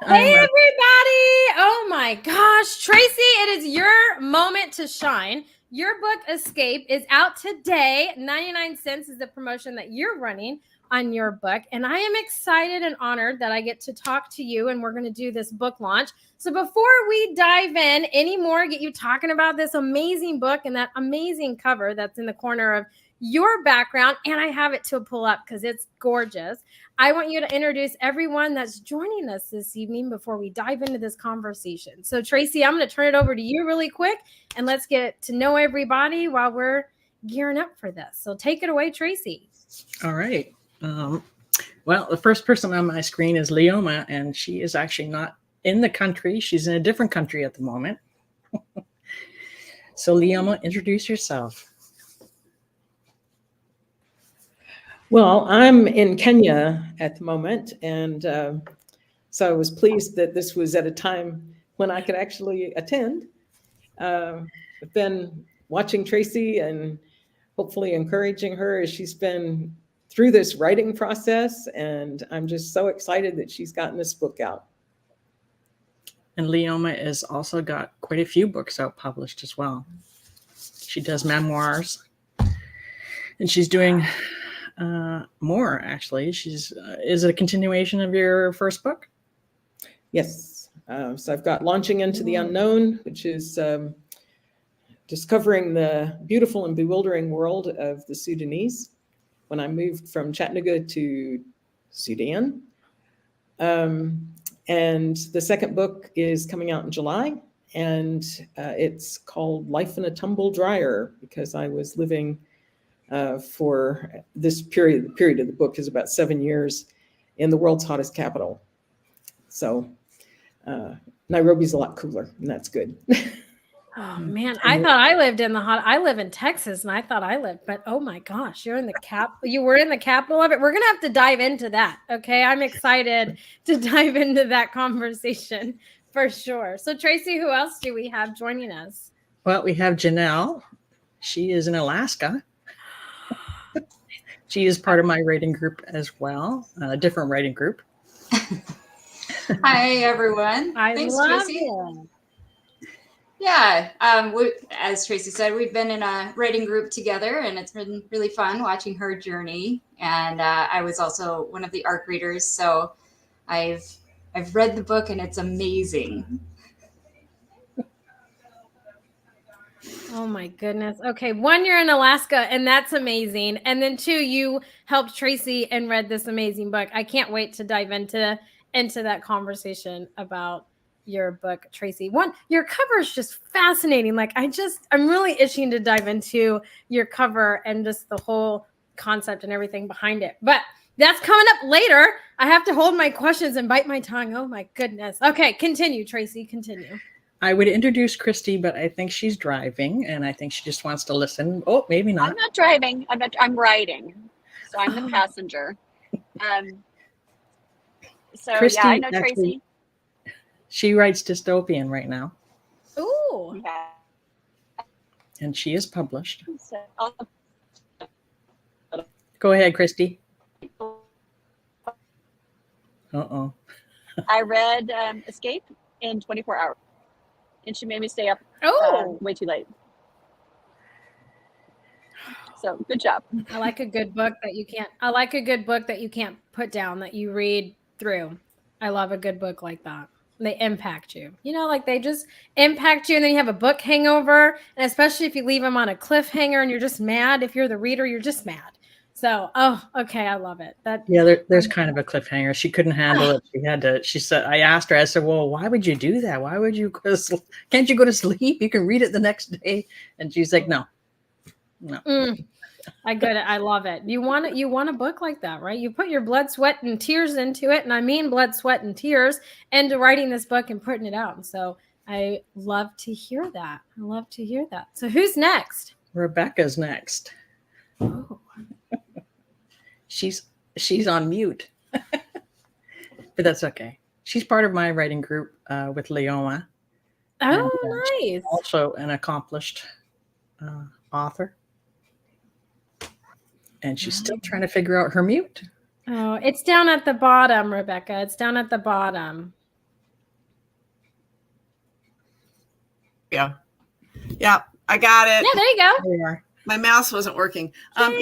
Hey, everybody. Oh, my gosh. Tracy, it is your moment to shine. Your book, Escape, is out today. 99 cents is the promotion that you're running on your book. And I am excited and honored that I get to talk to you, and we're going to do this book launch. So before we dive in anymore, get you talking about this amazing book and that amazing cover that's in the corner of your background, and I have it to pull up because it's gorgeous. I want you to introduce everyone that's joining us this evening before we dive into this conversation. So, Tracy, I'm going to turn it over to you really quick, and let's get to know everybody while we're gearing up for this. So take it away, Tracy. All right. Well, the first person on my screen is Leoma, and she is actually not in the country. She's in a different country at the moment. So, Leoma, introduce yourself. Well, I'm in Kenya at the moment, and so I was pleased that this was at a time when I could actually attend. I've been watching Tracy and hopefully encouraging her as she's been through this writing process, and I'm just so excited that she's gotten this book out. And Leoma has also got quite a few books out published as well. She does memoirs, and she's doing more, actually. She's is it a continuation of your first book? Yes. So I've got Launching into the Unknown, which is discovering the beautiful and bewildering world of the Sudanese when I moved from Chattanooga to Sudan. And the second book is coming out in July, and it's called Life in a Tumble Dryer, because I was living for this period. The period of the book is about 7 years in the world's hottest capital. So Nairobi's a lot cooler, and that's good. Oh man, I thought I lived in the hot. I live in Texas, and I thought I lived, but oh my gosh, you're in the you were in the capital of it. We're gonna have to dive into that. Okay, I'm excited to dive into that conversation for sure. So Tracy, who else do we have joining us? Well, we have Janelle. She is in Alaska. She is part of my writing group as well, a different writing group. Hi, everyone. Thanks, Tracy. It. Yeah, as Tracy said, we've been in a writing group together, and it's been really fun watching her journey. And I was also one of the ARC readers, so I've read the book, and it's amazing. Oh my goodness. Okay. 1 year in Alaska, and that's amazing. And then 2, you helped Tracy and read this amazing book. I can't wait to dive into that conversation about your book, Tracy. 1, your cover is just fascinating. Like I'm really itching to dive into your cover and just the whole concept and everything behind it. But that's coming up later. I have to hold my questions and bite my tongue. Oh my goodness. Okay. Continue, Tracy. Continue. I would introduce Christy, but I think she's driving, and I think she just wants to listen. Oh, maybe not. I'm not driving. I'm writing. So I'm the passenger. So Christy, yeah, I know actually, Tracy. She writes dystopian right now. Ooh. Yeah. And she is published. So, go ahead, Christy. Uh-oh. I read Escape in 24 hours. And she made me stay up way too late. So good job. I like a good book that you can't put down, that you read through. I love a good book like that. They impact you. You know, like they just impact you, and then you have a book hangover. And especially if you leave them on a cliffhanger and you're just mad. If you're the reader, you're just mad. So, okay, I love it. There's kind of a cliffhanger. She couldn't handle it. She said, I asked her, I said, well, why would you do that? Why would you can't you go to sleep? You can read it the next day. And she's like, no. I get it. I love it. You want a book like that, right? You put your blood, sweat, and tears into it. And I mean blood, sweat, and tears into writing this book and putting it out. And so I love to hear that. So who's next? Rebecca's next. Oh. She's on mute, but that's okay. She's part of my writing group with Leoma. Oh, nice. Also an accomplished author. And she's still trying to figure out her mute. Oh, it's down at the bottom, Rebecca. It's down at the bottom. Yeah. Yeah, I got it. Yeah, there you go. There we are. My mouse wasn't working. I'm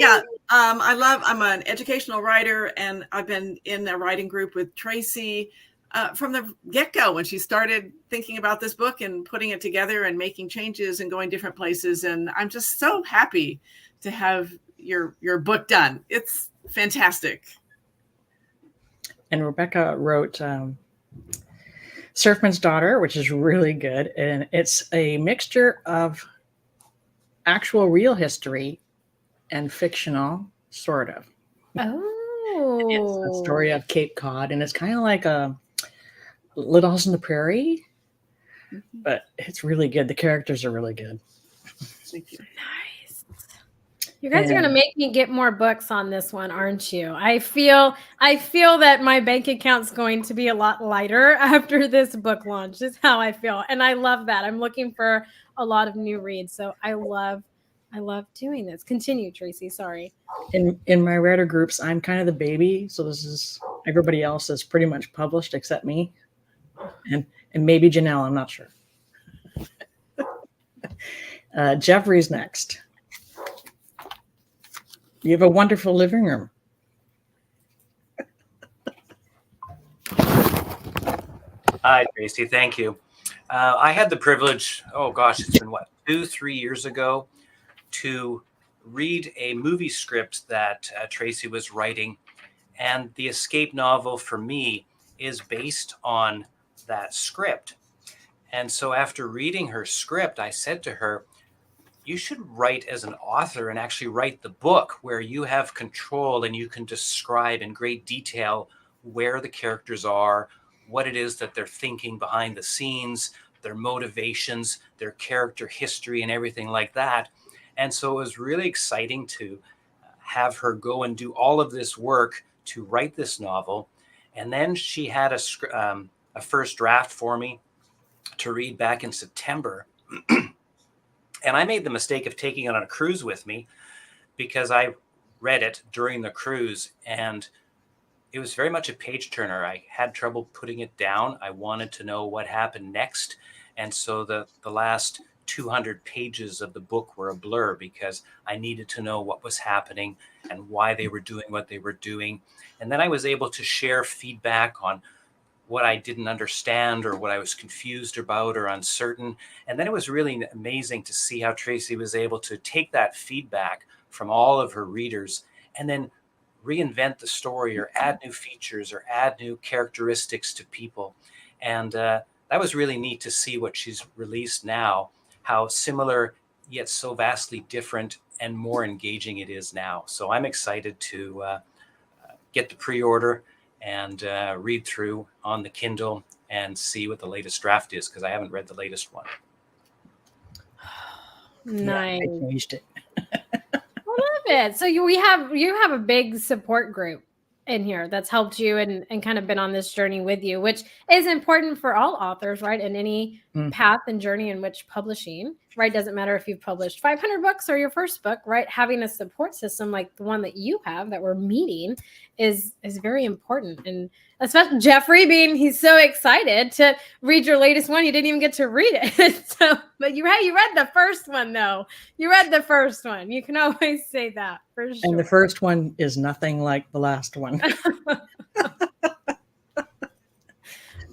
an educational writer, and I've been in a writing group with Tracy from the get-go when she started thinking about this book and putting it together and making changes and going different places. And I'm just so happy to have your book done. It's fantastic. And Rebecca wrote Surfman's Daughter, which is really good. And it's a mixture of actual real history and fictional, sort of. Oh. It's a story of Cape Cod, and it's kind of like a Little House on the Prairie, but it's really good. The characters are really good. Thank you. Nice. You guys are going to make me get more books on this one, aren't you? I feel that my bank account's going to be a lot lighter after this book launch. Is how I feel. And I love that. I'm looking for a lot of new reads. So I love doing this. Continue, Tracy. Sorry. In my writer groups, I'm kind of the baby. So this is everybody else is pretty much published except me. And maybe Janelle, I'm not sure. Jeffrey's next. You have a wonderful living room. Hi, Tracy. Thank you. I had the privilege, it's been 2-3 years ago, to read a movie script that Tracy was writing. And the escape novel for me is based on that script. And so after reading her script, I said to her, you should write as an author and actually write the book where you have control and you can describe in great detail where the characters are, what it is that they're thinking behind the scenes, their motivations, their character history, and everything like that. And so it was really exciting to have her go and do all of this work to write this novel. And then she had a first draft for me to read back in September. And I made the mistake of taking it on a cruise with me because I read it during the cruise and it was very much a page turner. I had trouble putting it down. I wanted to know what happened next. And so the last 200 pages of the book were a blur because I needed to know what was happening and why they were doing what they were doing. And then I was able to share feedback on what I didn't understand or what I was confused about or uncertain. And then it was really amazing to see how Tracy was able to take that feedback from all of her readers and then reinvent the story or add new features or add new characteristics to people. And that was really neat to see what she's released now, how similar yet so vastly different and more engaging it is now. So I'm excited to get the pre-order and read through on the Kindle and see what the latest draft is because I haven't read the latest one. Nice. Yeah, I changed it. I love it. So you have a big support group in here that's helped you and kind of been on this journey with you, which is important for all authors, right? In any path and journey in which publishing, right? Doesn't matter if you've published 500 books or your first book, right? Having a support system like the one that you have that we're meeting is very important. And especially Jeffrey he's so excited to read your latest one. You didn't even get to read it. But you read the first one though. You read the first one. You can always say that for sure. And the first one is nothing like the last one.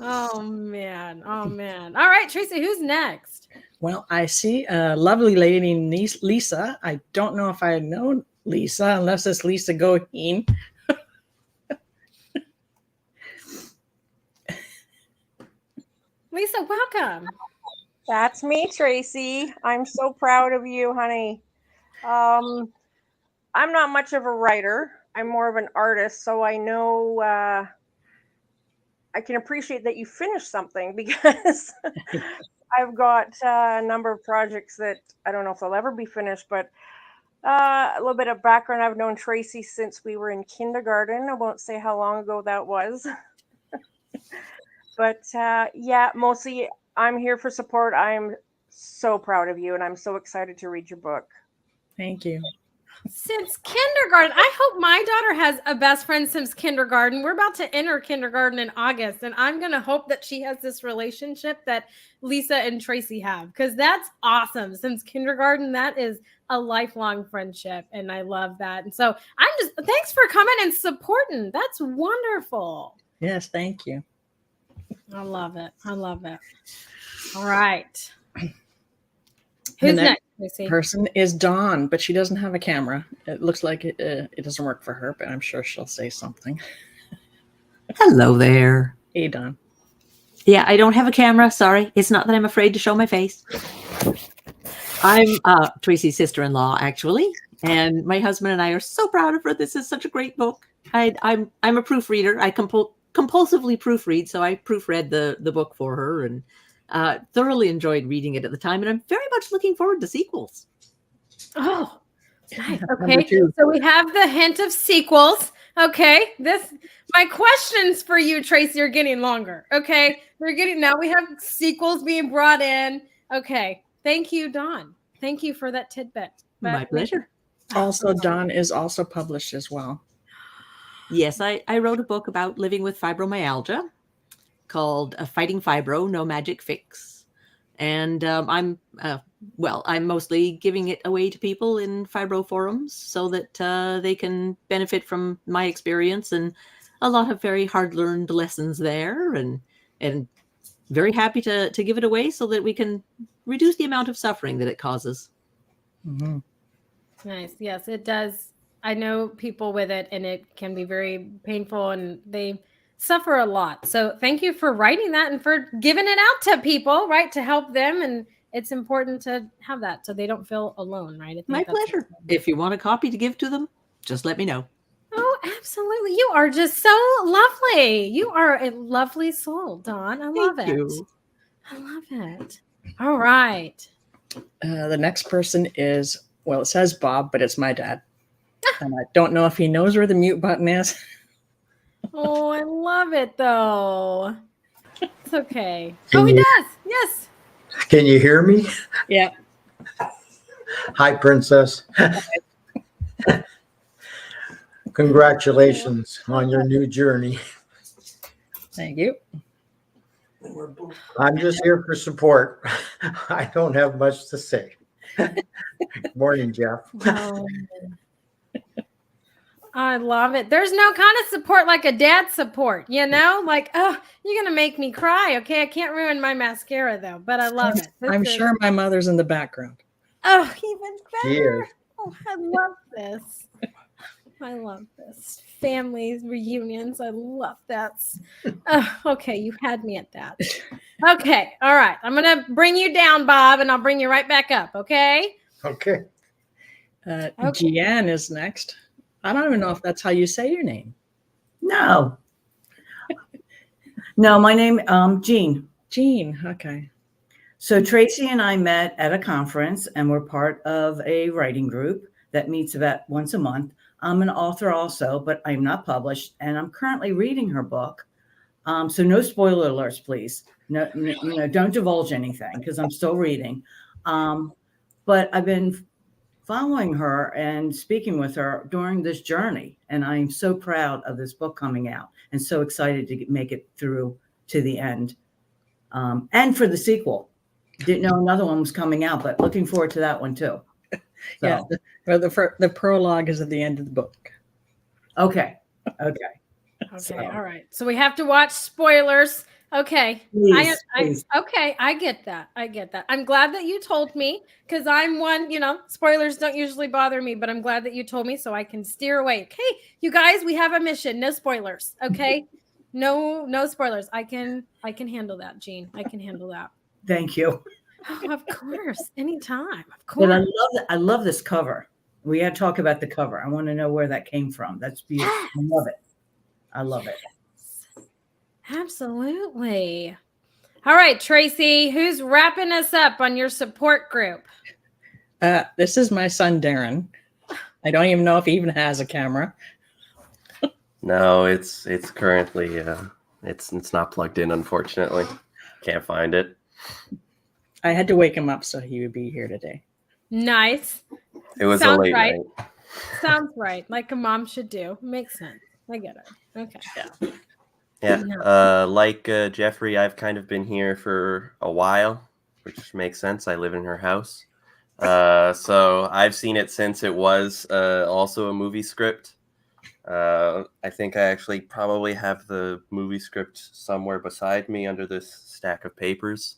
Oh man. All right, Tracy, who's next? Well, I see a lovely lady named Lisa. I don't know if I know Lisa unless it's Lisa Goheen. Lisa, welcome. That's me, Tracy. I'm so proud of you, honey. I'm not much of a writer. I'm more of an artist, so I know I can appreciate that you finished something because I've got a number of projects that I don't know if they'll ever be finished, but a little bit of background. I've known Tracy since we were in kindergarten. I won't say how long ago that was. But yeah, mostly I'm here for support. I'm so proud of you and I'm so excited to read your book. Thank you. Since kindergarten. I hope my daughter has a best friend since kindergarten. We're about to enter kindergarten in August, and I'm going to hope that she has this relationship that Lisa and Tracy have, because that's awesome. Since kindergarten, that is a lifelong friendship, and I love that. And so thanks for coming and supporting. That's wonderful. Yes, thank you. I love it. I love it. All right. The Who's next next, Tracy? person is Dawn, but she doesn't have a camera. It looks like it doesn't work for her, but I'm sure she'll say something. Hello there. Hey, Dawn. Yeah, I don't have a camera. Sorry. It's not that I'm afraid to show my face. I'm Tracy's sister-in-law, actually, and my husband and I are so proud of her. This is such a great book. I'm a proofreader. I compulsively proofread, so I proofread the book for her and thoroughly enjoyed reading it at the time, and I'm very much looking forward to sequels. Oh, nice. Okay, so we have the hint of sequels. Okay, my questions for you, Tracy, are getting longer. Okay, now we have sequels being brought in. Okay, thank you, Dawn. Thank you for that tidbit. My pleasure. Also, Dawn is also published as well. Yes, I wrote a book about living with fibromyalgia called Fighting Fibro, No Magic Fix. And I'm mostly giving it away to people in fibro forums so that they can benefit from my experience, and a lot of very hard-learned lessons there, and very happy to give it away so that we can reduce the amount of suffering that it causes. Mm-hmm. Nice. Yes, it does. I know people with it, and it can be very painful, and they suffer a lot. So thank you for writing that and for giving it out to people, right, to help them. And it's important to have that so they don't feel alone, right? I think My pleasure. If you want a copy to give to them, just let me know. Oh, absolutely. You are just so lovely. You are a lovely soul, Dawn. I love it. You. I love it. All right. The next person is, well, it says Bob, but it's my dad. And I don't know if he knows where the mute button is. Oh, I love it, though. It's okay. He does. Yes. Can you hear me? Yeah. Hi, Princess. Congratulations on your new journey. Thank you. I'm just here for support. I don't have much to say. Morning, Jeff. I love it. There's no kind of support like a dad support, like, oh, you're going to make me cry. Okay. I can't ruin my mascara though, but I love it. I'm sure my mother's in the background. Oh, even better. She is. Oh, I love this. I love this. Family reunions. I love that. Okay. You had me at that. Okay. All right. I'm going to bring you down, Bob, and I'll bring you right back up. Okay. Okay. Jeanne is next. I don't even know if that's how you say your name. No, my name Jean. Jean, okay. So Tracy and I met at a conference, and we're part of a writing group that meets about once a month. I'm an author also, but I'm not published, and I'm currently reading her book. So no spoiler alerts, please. No, don't divulge anything because I'm still reading. But I've been following her and speaking with her during this journey. And I'm so proud of this book coming out and so excited to make it through to the end. And for the sequel. Didn't know another one was coming out, but looking forward to that one too. So. Yeah, the prologue is at the end of the book. Okay. So. All right. So we have to watch spoilers. Okay. Please. Okay. I get that. I'm glad that you told me because I'm one, spoilers don't usually bother me, but I'm glad that you told me so I can steer away. Okay. You guys, we have a mission. No spoilers. Okay. No spoilers. I can handle that, Jean. I can handle that. Thank you. Oh, of course. Anytime. Of course. But I love this cover. We had to talk about the cover. I want to know where that came from. That's beautiful. Yes. I love it. Absolutely. All right, Tracy, who's wrapping us up on your support group? This is my son, Darren. I don't even know if he even has a camera. No, it's currently it's not plugged in, unfortunately. Can't find it. I had to wake him up so he would be here today. Nice. It was Sounds a late right. night. Sounds right. Like a mom should do. Makes sense. I get it. Okay. Yeah. Like Jeffrey, I've kind of been here for a while, which makes sense. I live in her house. So I've seen it since it was also a movie script. I think I actually probably have the movie script somewhere beside me under this stack of papers.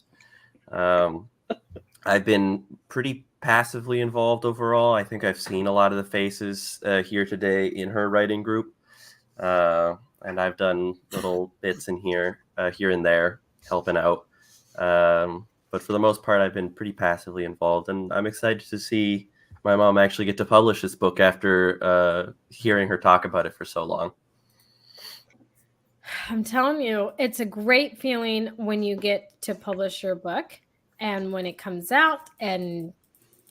I've been pretty passively involved overall. I think I've seen a lot of the faces here today in her writing group. And I've done little bits in here and there, helping out. But for the most part, I've been pretty passively involved, and I'm excited to see my mom actually get to publish this book after hearing her talk about it for so long. I'm telling you, it's a great feeling when you get to publish your book and when it comes out and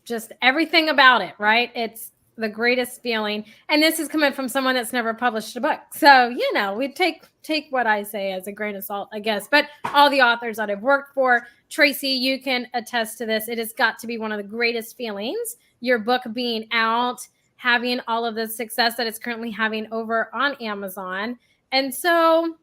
just everything about it, right? It's the greatest feeling. And this is coming from someone that's never published a book. So, we take what I say as a grain of salt, I guess. But all the authors that I've worked for, Tracy, you can attest to this. It has got to be one of the greatest feelings, your book being out, having all of the success that it's currently having over on Amazon. And so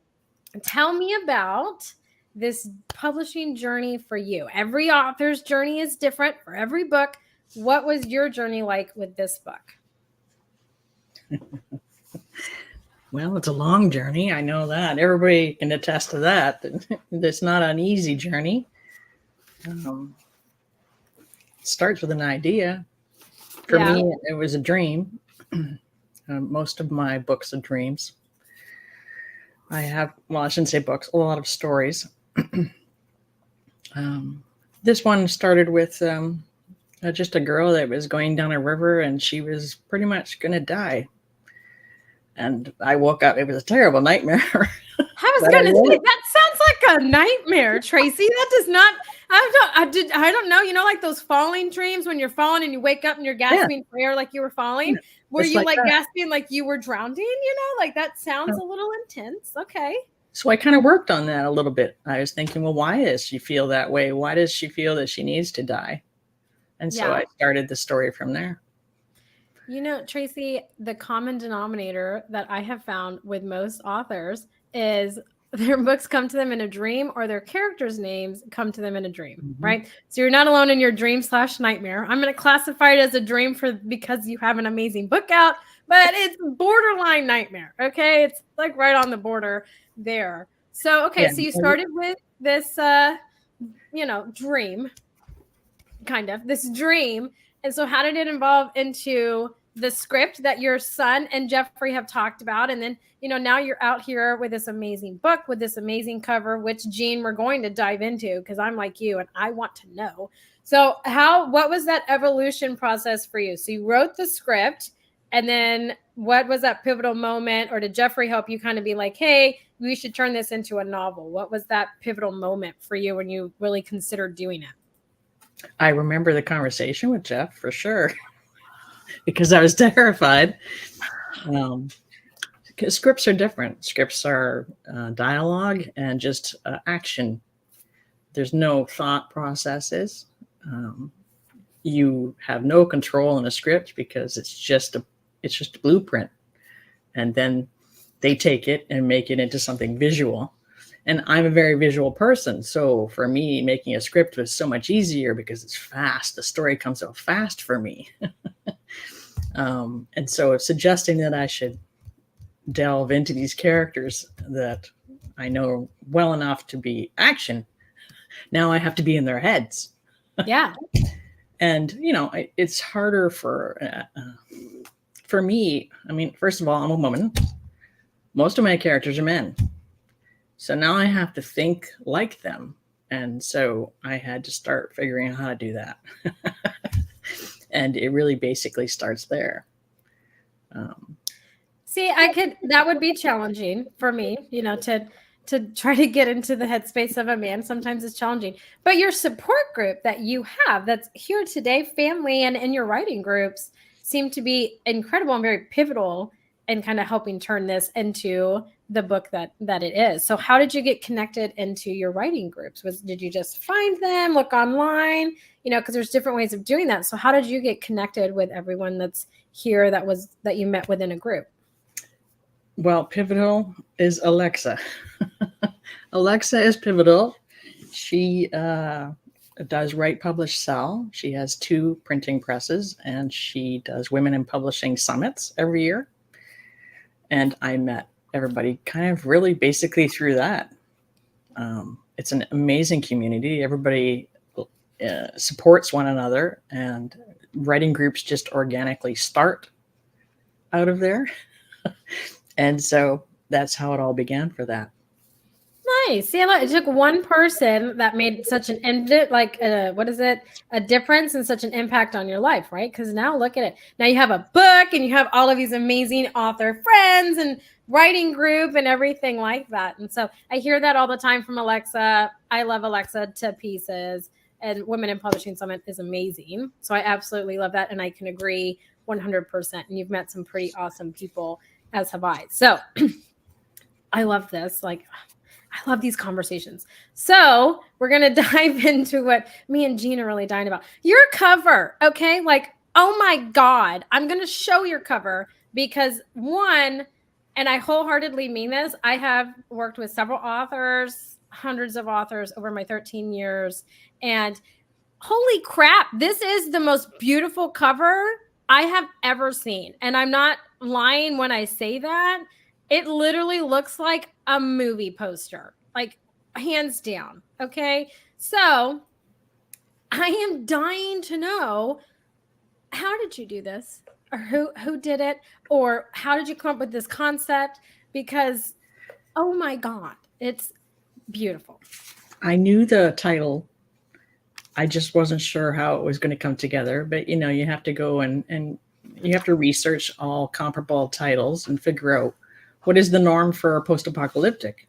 tell me about this publishing journey for you. Every author's journey is different for every book. What was your journey like with this book? Well, it's a long journey. I know that. Everybody can attest to that. It's not an easy journey. It starts with an idea. For me, it was a dream. Most of my books are dreams. I shouldn't say books, a lot of stories. This one started with just a girl that was going down a river and she was pretty much going to die. And I woke up. It was a terrible nightmare. I was going to say, that sounds like a nightmare, Tracy. That does not, I don't know, like those falling dreams when you're falling and you wake up and you're gasping for air like you were falling. Were you like gasping like you were drowning? Like that sounds a little intense. Okay. So I kind of worked on that a little bit. I was thinking, well, why does she feel that way? Why does she feel that she needs to die? And so I started the story from there. Tracy, the common denominator that I have found with most authors is their books come to them in a dream or their characters' names come to them in a dream, right? So you're not alone in your dream/nightmare. I'm going to classify it as a dream because you have an amazing book out, but it's borderline nightmare, okay? It's like right on the border there. So, okay, so you started with this, dream, this dream. And so how did it evolve into the script that your son and Jeffrey have talked about? And then, now you're out here with this amazing book, with this amazing cover, which, Jean, we're going to dive into because I'm like you and I want to know. So what was that evolution process for you? So you wrote the script, and then what was that pivotal moment? Or did Jeffrey help you kind of be like, hey, we should turn this into a novel? What was that pivotal moment for you when you really considered doing it? I remember the conversation with Jeff for sure, because I was terrified. Because scripts are different. Scripts are dialogue and just action. There's no thought processes. You have no control in a script because it's just a blueprint, and then they take it and make it into something visual. And I'm a very visual person. So for me, making a script was so much easier because it's fast. The story comes so fast for me. And so it's suggesting that I should delve into these characters that I know well enough to be action. Now I have to be in their heads. Yeah. And, it's harder for me. I mean, first of all, I'm a woman. Most of my characters are men. So now I have to think like them. And so I had to start figuring out how to do that. And it really basically starts there. That would be challenging for me, to try to get into the headspace of a man. Sometimes it's challenging. But your support group that you have that's here today, family and in your writing groups, seem to be incredible and very pivotal in kind of helping turn this into the book that it is. So how did you get connected into your writing groups? Did you just find them, look online? Because there's different ways of doing that. So how did you get connected with everyone that's here that you met within a group? Well, pivotal is Alexa. Alexa is pivotal. She does write, publish, sell. She has 2 printing presses, and she does Women in Publishing summits every year. And I met everybody kind of really basically through that. It's an amazing community. Everybody supports one another, and writing groups just organically start out of there. And so that's how it all began for that. Nice. See, it took one person that made such an a difference and such an impact on your life, right? Because now look at it. Now you have a book and you have all of these amazing author friends and writing group and everything like that. And so I hear that all the time from Alexa. I love Alexa to pieces, and Women in Publishing Summit is amazing. So I absolutely love that. And I can agree 100%. And you've met some pretty awesome people, as have I. So I love this. Like, I love these conversations. So we're going to dive into what me and Gina really dying about. Your cover, okay? Like, oh my God, I'm going to show your cover because one, and I wholeheartedly mean this, I have worked with several authors, hundreds of authors over my 13 years. And holy crap, this is the most beautiful cover I have ever seen. And I'm not lying when I say that. It literally looks like a movie poster, like hands down. Okay. So I am dying to know, how did you do this? Or who did it? Or how did you come up with this concept? Because, oh my God, it's beautiful. I knew the title. I just wasn't sure how it was going to come together. But, you know, you have to go and you have to research all comparable titles and figure out what is the norm for post-apocalyptic.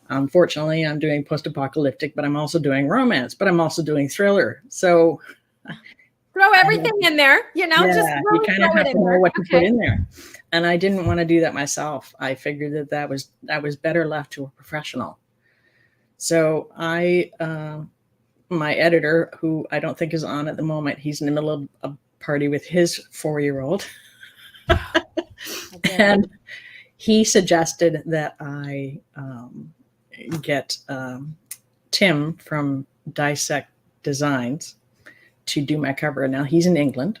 Unfortunately, I'm doing post-apocalyptic, but I'm also doing romance, but I'm also doing thriller. So throw everything in there, you know, yeah, just you kind of have to know what to put in there. And I didn't want to do that myself. I figured that was better left to a professional. So my editor, who I don't think is on at the moment, he's in the middle of a party with his 4-year-old. And he suggested that I get Tim from Dissect Designs to do my cover. Now he's in England,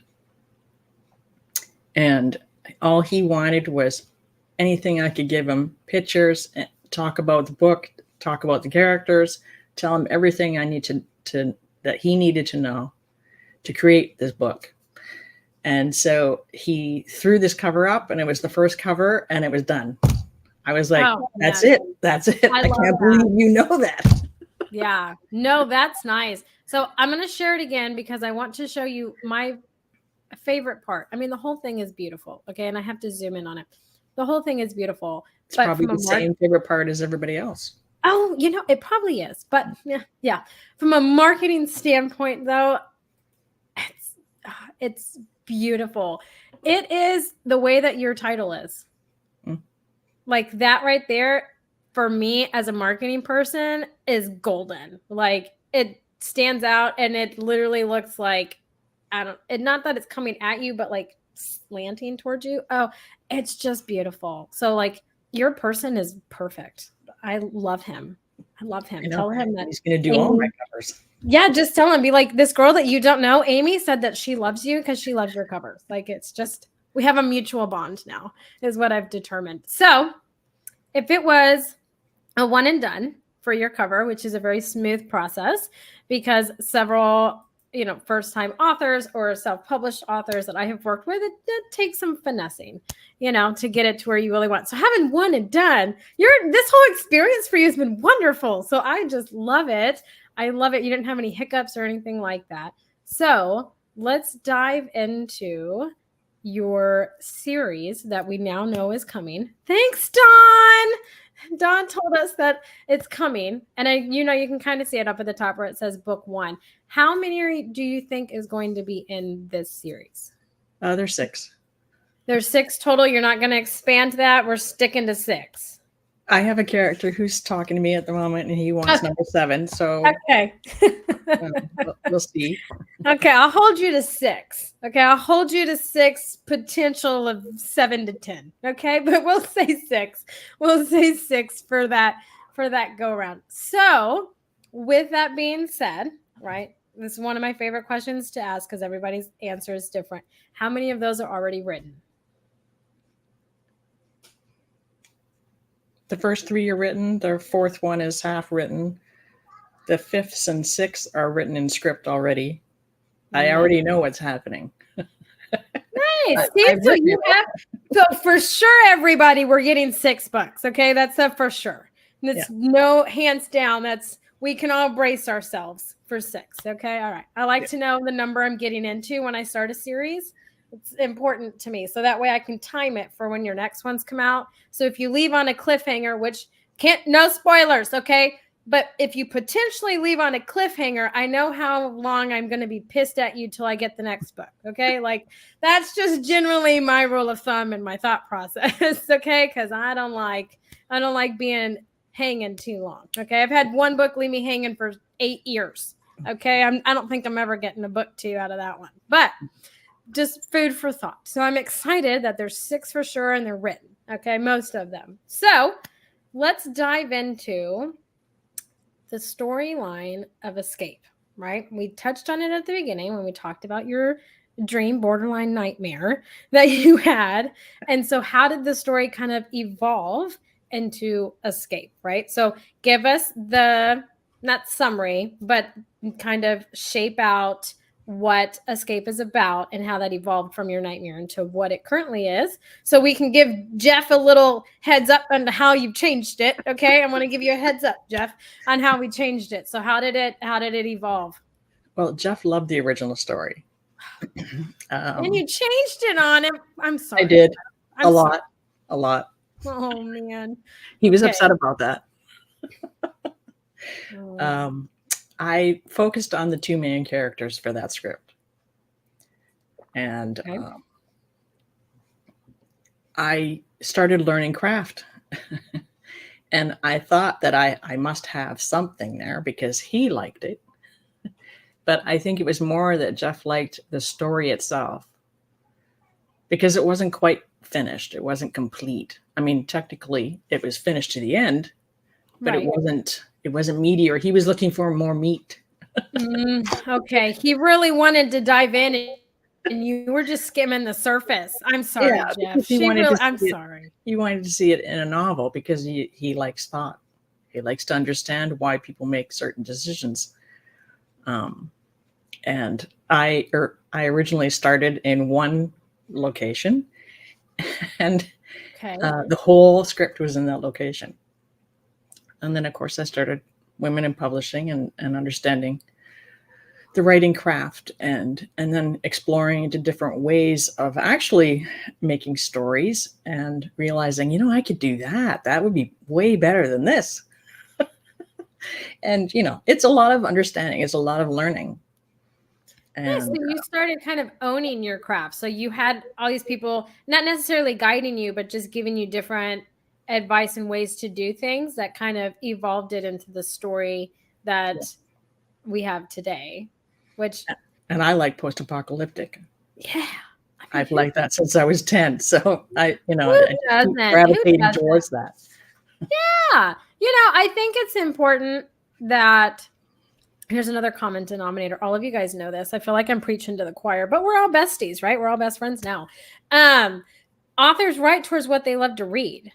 and all he wanted was anything I could give him, pictures, talk about the book, talk about the characters, tell him everything I need to that he needed to know to create this book. And so he threw this cover up, and it was the first cover, and it was done. I was like, that's it. That's it. I can't believe you know that. Yeah. No, that's nice. So I'm going to share it again because I want to show you my favorite part. I mean, the whole thing is beautiful. Okay. And I have to zoom in on it. The whole thing is beautiful. It's probably the same favorite part as everybody else. Oh, you know, it probably is. But yeah. From a marketing standpoint, though, it's beautiful. It is the way that your title is. Like that right there, for me as a marketing person, is golden. Like it stands out, and it literally looks like, not that it's coming at you, but like slanting towards you. Oh, it's just beautiful. So like your person is perfect. I love him. I love him. Tell him that he's going to do all my covers. Yeah, just tell him. Be like, this girl that you don't know, Amy, said that she loves you because she loves your covers. Like it's just, we have a mutual bond now, is what I've determined. So if it was a one and done for your cover, which is a very smooth process because several, first-time authors or self-published authors that I have worked with, it takes some finessing, to get it to where you really want. So having one and done, this whole experience for you has been wonderful. So I just love it. I love it. You didn't have any hiccups or anything like that. So let's dive into your series that we now know is coming. Thanks, Dawn. Dawn told us that it's coming. And you can kind of see it up at the top where it says book 1. How many do you think is going to be in this series? There's 6. There's 6 total. You're not going to expand that. We're sticking to 6. I have a character who's talking to me at the moment, and he wants number 7. So Okay. we'll see. Okay, I'll hold you to 6. Okay, I'll hold you to 6, potential of 7 to 10. Okay, but we'll say 6. We'll say 6 for that go around. So, with that being said, right? This is one of my favorite questions to ask because everybody's answer is different. How many of those are already written? The first 3 are written. The 4th one is half written. The 5th and 6th are written in script already. I already know what's happening. Nice. See, so for sure, everybody, we're getting $6. Okay, that's a for sure. That's no hands down. We can all brace ourselves for 6. Okay, all right. I like to know the number I'm getting into when I start a series. It's important to me, so that way I can time it for when your next ones come out. So if you leave on a cliffhanger, which no spoilers, okay? But if you potentially leave on a cliffhanger, I know how long I'm going to be pissed at you till I get the next book. Okay. Like that's just generally my rule of thumb and my thought process. Okay. Cause I don't like being hanging too long. Okay. I've had one book leave me hanging for 8 years. Okay. I don't think I'm ever getting a book 2 out of that one, but just food for thought. So I'm excited that there's 6 for sure and they're written. Okay. Most of them. So let's dive into the storyline of Escape, right? We touched on it at the beginning when we talked about your dream borderline nightmare that you had. And so how did the story kind of evolve into Escape, right? So give us the, not summary, but kind of shape out what Escape is about and how that evolved from your nightmare into what it currently is. So we can give Jeff a little heads up on how you've changed it. Okay. I want to give you a heads up, Jeff, on how we changed it. So how did it evolve? Well, Jeff loved the original story. And you changed it on him. I'm sorry. I did. A lot. Oh man. He was upset about that. I focused on the 2 main characters for that script. And I started learning craft. And I thought that I must have something there because he liked it. But I think it was more that Jeff liked the story itself because it wasn't quite finished. It wasn't complete. I mean, technically it was finished to the end, but it wasn't meaty, or he was looking for more meat. Okay. He really wanted to dive in and you were just skimming the surface. I'm sorry, Jeff. I'm sorry. He wanted to see it in a novel because he likes thought. He likes to understand why people make certain decisions. And I originally started in one location, and the whole script was in that location. And then, of course, I started Women in Publishing and understanding the writing craft, and then exploring into different ways of actually making stories and realizing, I could do that. That would be way better than this. And, it's a lot of understanding. It's a lot of learning. And so you started kind of owning your craft. So you had all these people not necessarily guiding you, but just giving you different advice and ways to do things that kind of evolved it into the story that we have today. And I like post-apocalyptic. Yeah. I've liked that since I was 10. So I gravitated towards that. Yeah. I think it's important that here's another common denominator. All of you guys know this. I feel like I'm preaching to the choir, but we're all besties, right? We're all best friends now. Authors write towards what they love to read.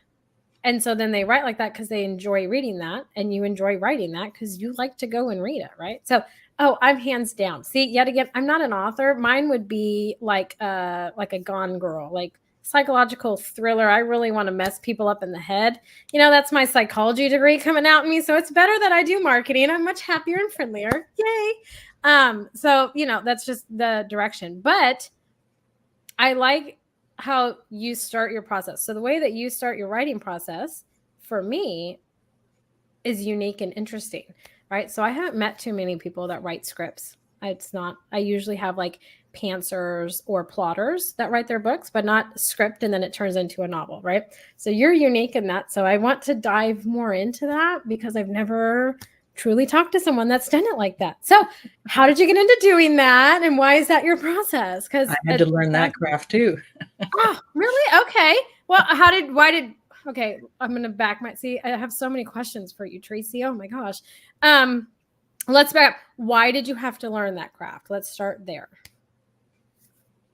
And so then they write like that because they enjoy reading that, and you enjoy writing that because you like to go and read it, right? So, I'm hands down. See, yet again, I'm not an author. Mine would be like a Gone Girl, like psychological thriller. I really want to mess people up in the head. That's my psychology degree coming out in me. So it's better that I do marketing. I'm much happier and friendlier. Yay. So, that's just the direction. But I like how you start your process. So the way that you start your writing process for me is unique and interesting, right? So I haven't met too many people that write scripts. It's not, I usually have like pantsers or plotters that write their books, but not script, and then it turns into a novel, right? So you're unique in that. So I want to dive more into that because I've never truly talked to someone that's done it like that. So how did you get into doing that, and why is that your process? Because I had to learn that craft too. Oh, really? Okay. Well, okay, I'm going to see, I have so many questions for you, Tracy. Oh my gosh. Let's back up. Why did you have to learn that craft? Let's start there.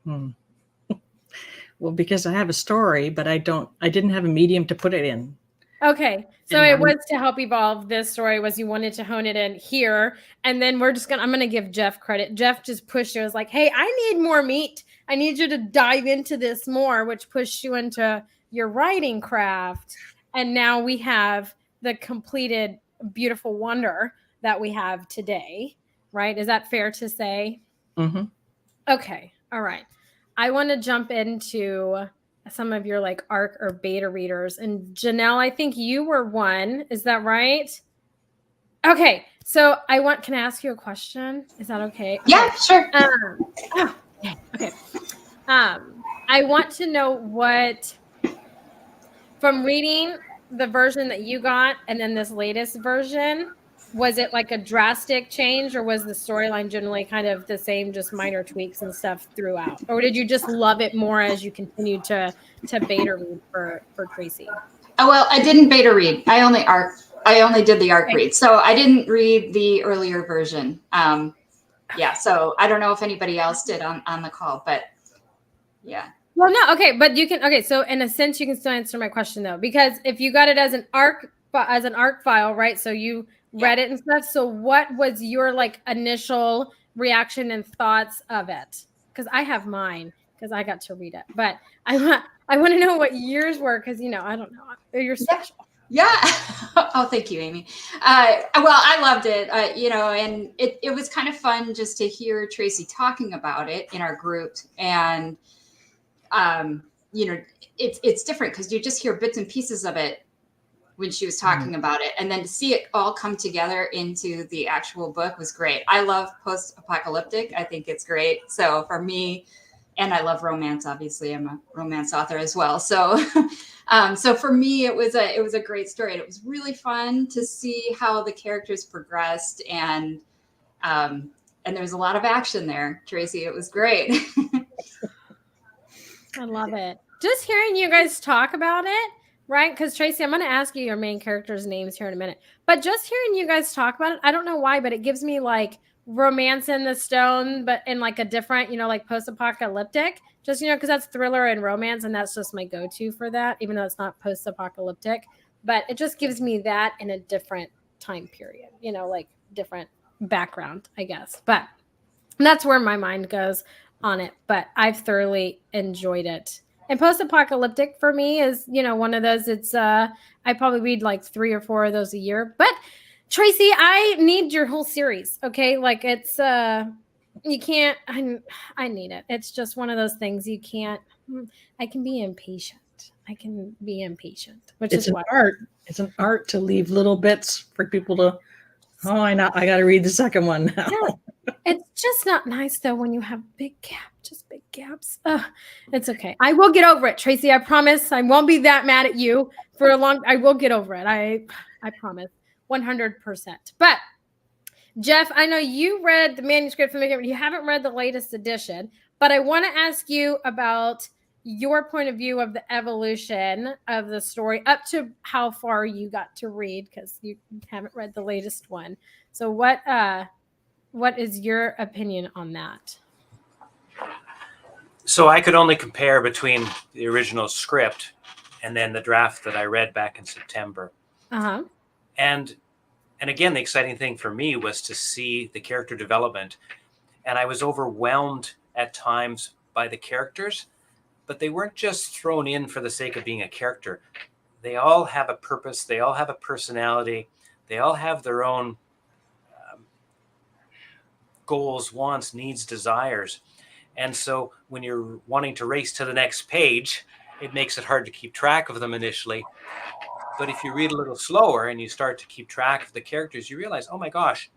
Well, because I have a story, but I didn't have a medium to put it in. Okay. So it was to help evolve this story, was you wanted to hone it in here. And then I'm going to give Jeff credit. Jeff just pushed you. I was like, hey, I need more meat. I need you to dive into this more, which pushed you into your writing craft. And now we have the completed beautiful wonder that we have today, right? Is that fair to say? Mm-hmm. Okay. All right. I want to jump into some of your like ARC or beta readers. And Janelle, I think you were one. Is that right? Okay. So can I ask you a question? Is that okay? Yeah, sure. Okay. I want to know what, from reading the version that you got and then this latest version, was it like a drastic change, or was the storyline generally kind of the same, just minor tweaks and stuff throughout? Or did you just love it more as you continued to beta read for Tracy? Oh, well, I didn't beta read. I only did the ARC read. So I didn't read the earlier version. Yeah. So I don't know if anybody else did on the call, but yeah. Well, no. Okay. But you can, okay. So in a sense, you can still answer my question though, because if you got it as an ARC file, right? So you read it and stuff. So what was your like initial reaction and thoughts of it? Because I have mine, because I got to read it, but I want to know what yours were, because I don't know. You're special. Yeah. Oh, thank you, Amy. Well, I loved it. And it was kind of fun just to hear Tracy talking about it in our group, and it's different because you just hear bits and pieces of it when she was talking about it, and then to see it all come together into the actual book was great. I love post-apocalyptic. I think it's great. So for me, and I love romance. Obviously, I'm a romance author as well. So, so for me, it was a great story, and it was really fun to see how the characters progressed, and there was a lot of action there, Tracy. It was great. I love it. Just hearing you guys talk about it. Right? Because Tracy, I'm going to ask you your main characters' names here in a minute. But just hearing you guys talk about it, I don't know why, but it gives me like Romance in the Stone, but in like a different, like post-apocalyptic. Just, because that's thriller and romance, and that's just my go-to for that, even though it's not post-apocalyptic. But it just gives me that in a different time period, like different background, I guess. But that's where my mind goes on it. But I've thoroughly enjoyed it. And post-apocalyptic for me is, one of those, it's, I probably read like 3 or 4 of those a year. But Tracy, I need your whole series. Okay. Like it's, you can't, I need it. It's just one of those things I can be impatient. Which it's is an art. It's an art to leave little bits for people to, I got to read the second one now. Yeah. It's just not nice though when you have big gaps. It's okay. I will get over it, Tracy. I promise. I won't be that mad at you for a long. I will get over it. I promise, 100%. But Jeff, I know you read the manuscript from the. You haven't read the latest edition, but I want to ask you about your point of view of the evolution of the story up to how far you got to read, because you haven't read the latest one. So what is your opinion on that? So I could only compare between the original script and then the draft that I read back in September. Uh-huh. And again, the exciting thing for me was to see the character development. And I was overwhelmed at times by the characters, but they weren't just thrown in for the sake of being a character. They all have a purpose. They all have a personality. They all have their own goals, wants, needs, desires. And so when you're wanting to race to the next page, it makes it hard to keep track of them initially. But if you read a little slower and you start to keep track of the characters, you realize, oh my gosh,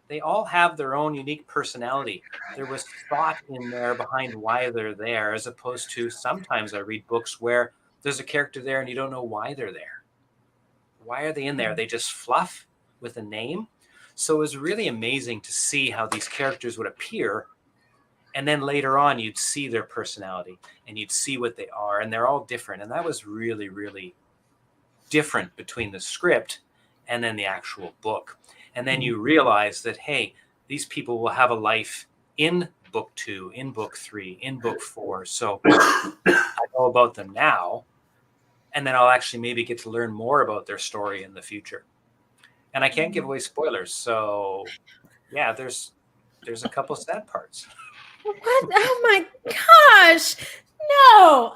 they all have their own unique personality. There was thought in there behind why they're there, as opposed to sometimes I read books where there's a character there and you don't know why they're there. Why are they in there? They just fluff with a name. So it was really amazing to see how these characters would appear. And then later on, you'd see their personality and you'd see what they are. And they're all different. And that was really, really different between the script and then the actual book. And then you realize that, hey, these people will have a life in book 2, in book 3, in book 4. So I know about them now. And then I'll actually maybe get to learn more about their story in the future. And I can't give away spoilers. So yeah, there's a couple sad parts. What? Oh my gosh. No.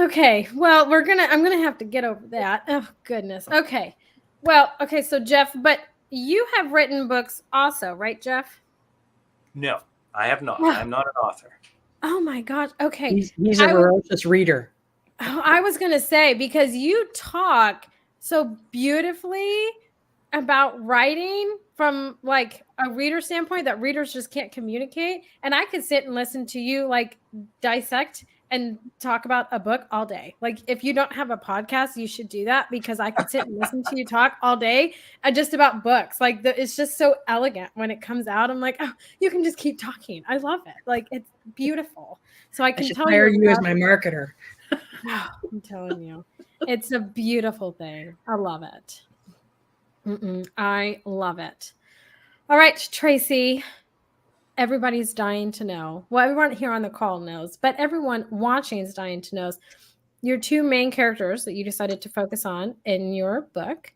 Okay. Well, I'm going to have to get over that. Oh goodness. Okay. Well, okay. So Jeff, but you have written books also, right, Jeff? No, I have not. I'm not an author. Oh my gosh. Okay. He's a ferocious reader. I was going to say, because you talk so beautifully about writing from like a reader standpoint that readers just can't communicate. And I could sit and listen to you like dissect and talk about a book all day. Like if you don't have a podcast, you should do that, because I could sit and listen to you talk all day just about books. Like it's just so elegant when it comes out. I'm like, oh, you can just keep talking. I love it. Like it's beautiful. So I can tell hire you as my marketer. I'm telling you, it's a beautiful thing. I love it. I love it. All right, Tracy, everybody's dying to know. Well, everyone here on the call knows, but everyone watching is dying to know your 2 main characters that you decided to focus on in your book.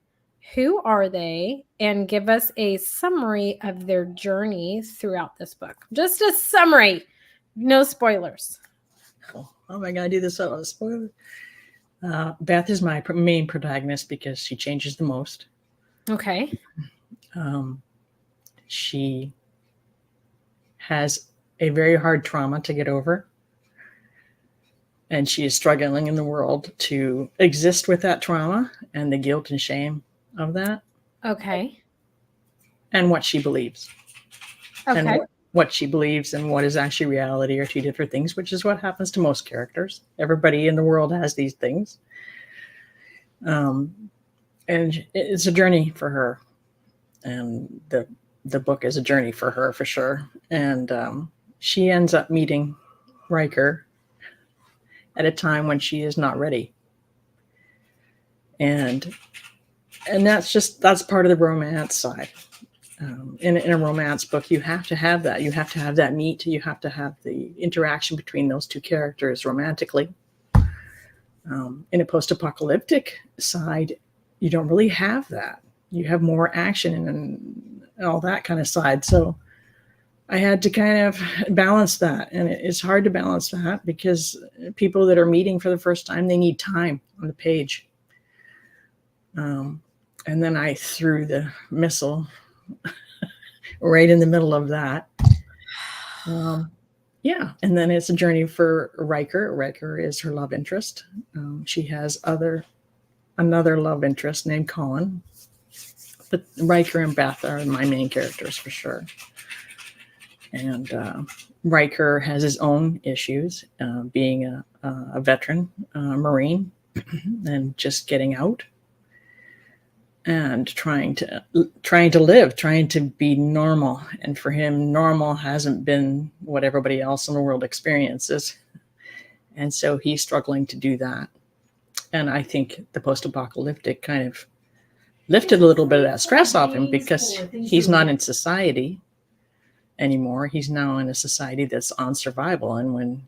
Who are they? And give us a summary of their journey throughout this book. Just a summary. No spoilers. Oh, am I going to do this without a spoiler? Beth is my main protagonist because she changes the most. Okay. She has a very hard trauma to get over. And she is struggling in the world to exist with that trauma and the guilt and shame of that. Okay. And what she believes. Okay. And what she believes and what is actually reality are 2 different things, which is what happens to most characters. Everybody in the world has these things. And it's a journey for her. And the book is a journey for her, for sure. And she ends up meeting Riker at a time when she is not ready. And that's part of the romance side. In a romance book, you have to have that. You have to have that meet. You have to have the interaction between those 2 characters romantically. In a post-apocalyptic side, you don't really have that. You have more action and all that kind of side. So I had to kind of balance that. And it's hard to balance that because people that are meeting for the first time, they need time on the page. And then I threw the missile right in the middle of that. Yeah. And then it's a journey for Riker. Riker is her love interest. She has another love interest named Colin. But Riker and Beth are my main characters for sure. And Riker has his own issues, being a veteran Marine and just getting out and trying to live, trying to be normal. And for him, normal hasn't been what everybody else in the world experiences. And so he's struggling to do that. And I think the post-apocalyptic kind of lifted a little bit of that stress off him because he's not in society anymore. He's now in a society that's on survival. And when,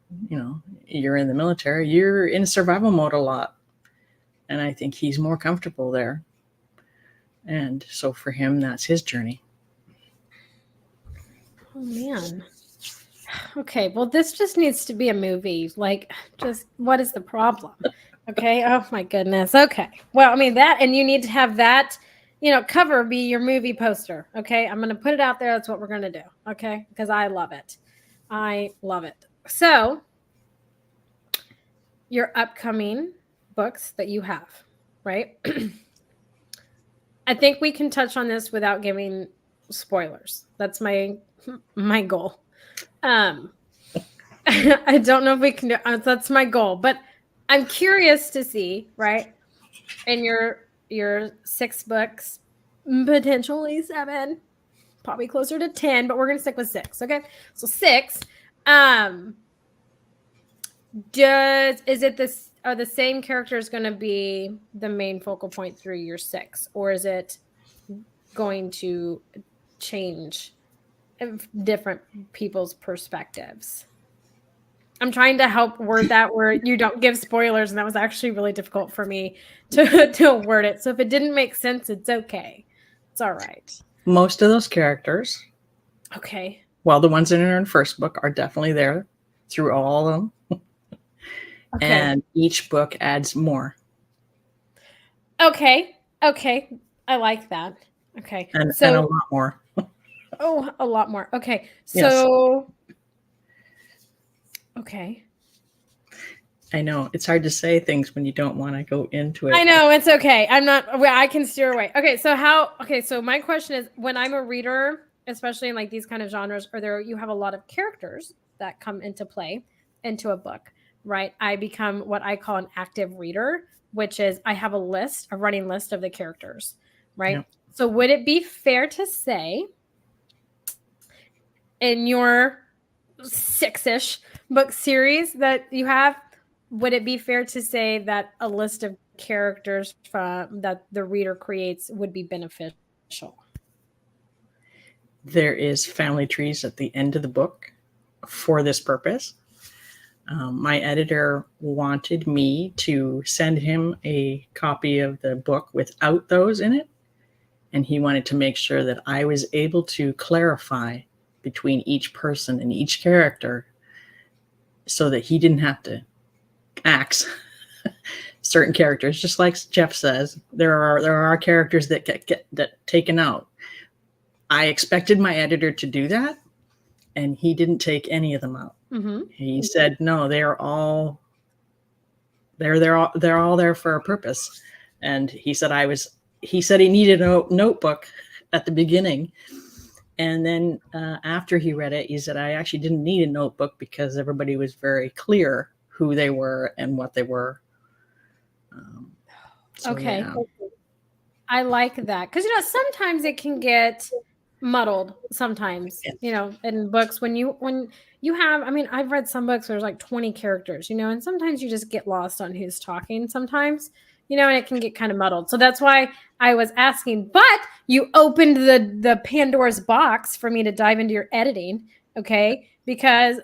you're in the military, you're in survival mode a lot. And I think he's more comfortable there. And so for him, that's his journey. Oh, man. Okay, well, this just needs to be a movie. Like, just what is the problem? Okay. Oh, my goodness. Okay. Well, I mean, that, and you need to have that, cover be your movie poster. Okay. I'm going to put it out there. That's what we're going to do. Okay. Because I love it. I love it. So, your upcoming books that you have, right? I think we can touch on this without giving spoilers. That's my goal. I don't know if we can do, that's my goal, but I'm curious to see, right? In your 6 books, potentially 7, probably closer to 10, but we're going to stick with 6. Okay. So 6, are the same characters going to be the main focal point through your 6, or is it going to change different people's perspectives? I'm trying to help word that where you don't give spoilers, and that was actually really difficult for me to word it. So if it didn't make sense, it's okay. It's all right. Most of those characters, okay, well, the ones in her first book are definitely there through all of them. Okay. And each book adds more. Okay. I like that. Okay. And so a lot more. Oh, a lot more. Okay. Yes. So okay. I know it's hard to say things when you don't want to go into it. I know it's okay. I can steer away. Okay. So my question is, when I'm a reader, especially in like these kind of genres, you have a lot of characters that come into play into a book, right? I become what I call an active reader, which is I have a running list of the characters, right? Yep. So would it be fair to say in your 6-ish book series that you have, would it be fair to say that a list of characters that the reader creates would be beneficial? There is family trees at the end of the book for this purpose. My editor wanted me to send him a copy of the book without those in it. And he wanted to make sure that I was able to clarify between each person and each character so that he didn't have to axe certain characters. Just like Jeff says, there are characters that get taken out. I expected my editor to do that, and he didn't take any of them out. Mm-hmm. He said, no, they're all there for a purpose. And he said he needed a notebook at the beginning. And then after he read it, he said, I actually didn't need a notebook because everybody was very clear who they were and what they were. Okay. Yeah. I like that. Because, sometimes it can get muddled sometimes, in books when you have, I've read some books where there's like 20 characters, and sometimes you just get lost on who's talking sometimes, and it can get kind of muddled. So that's why I was asking, but you opened the Pandora's box for me to dive into your editing. Okay. Because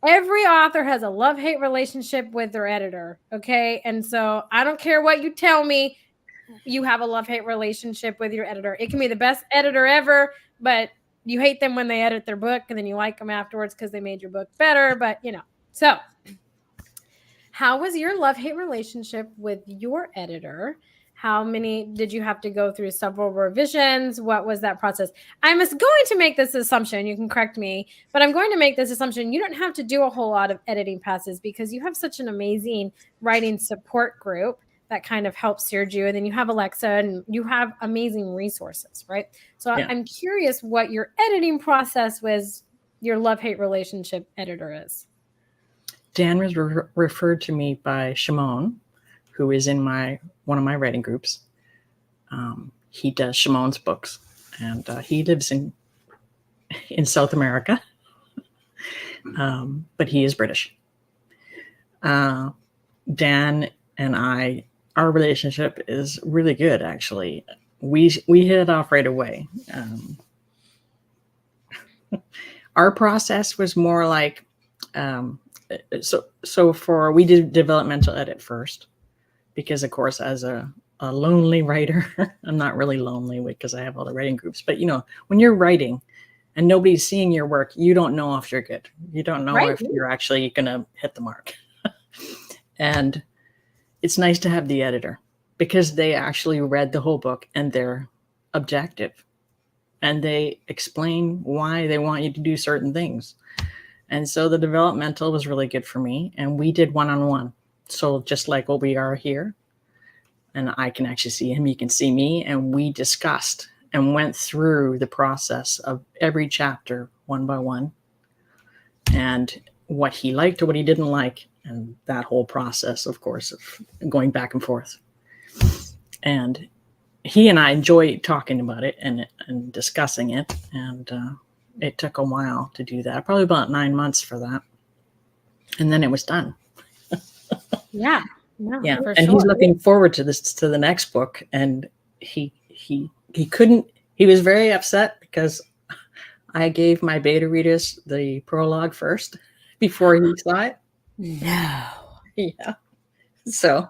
every author has a love-hate relationship with their editor. Okay. And so I don't care what you tell me, you have a love-hate relationship with your editor. It can be the best editor ever, but you hate them when they edit their book, and then you like them afterwards because they made your book better. But, so how was your love-hate relationship with your editor? How many did you have to go through? Several revisions? What was that process? I'm going to make this assumption. You can correct me, but I'm going to make this assumption. You don't have to do a whole lot of editing passes because you have such an amazing writing support group that kind of helps steer you. And then you have Alexa, and you have amazing resources, right? So yeah. I'm curious what your editing process with your love-hate relationship editor is. Dan was referred to me by Shimon, who is in one of my writing groups. He does Shimon's books, and he lives in South America, but he is British. Dan and I, our relationship is really good, actually. We hit it off right away. Our process was more like, we did developmental edit first, because of course, as a lonely writer, I'm not really lonely because I have all the writing groups, but when you're writing and nobody's seeing your work, you don't know if you're good. You don't know if you're actually going to hit the mark. And it's nice to have the editor because they actually read the whole book and they're objective and they explain why they want you to do certain things. And so the developmental was really good for me, and we did one-on-one. So just like what we are here, and I can actually see him, he can see me, and we discussed and went through the process of every chapter one by one, and what he liked or what he didn't like, and that whole process, of course, of going back and forth. And he and I enjoy talking about it and discussing it. And it took a while to do that, probably about 9 months for that. And then it was done. Yeah. Yeah. For And sure. he's looking forward to the next book. And he was very upset because I gave my beta readers the prologue first before he saw it. No. Yeah. So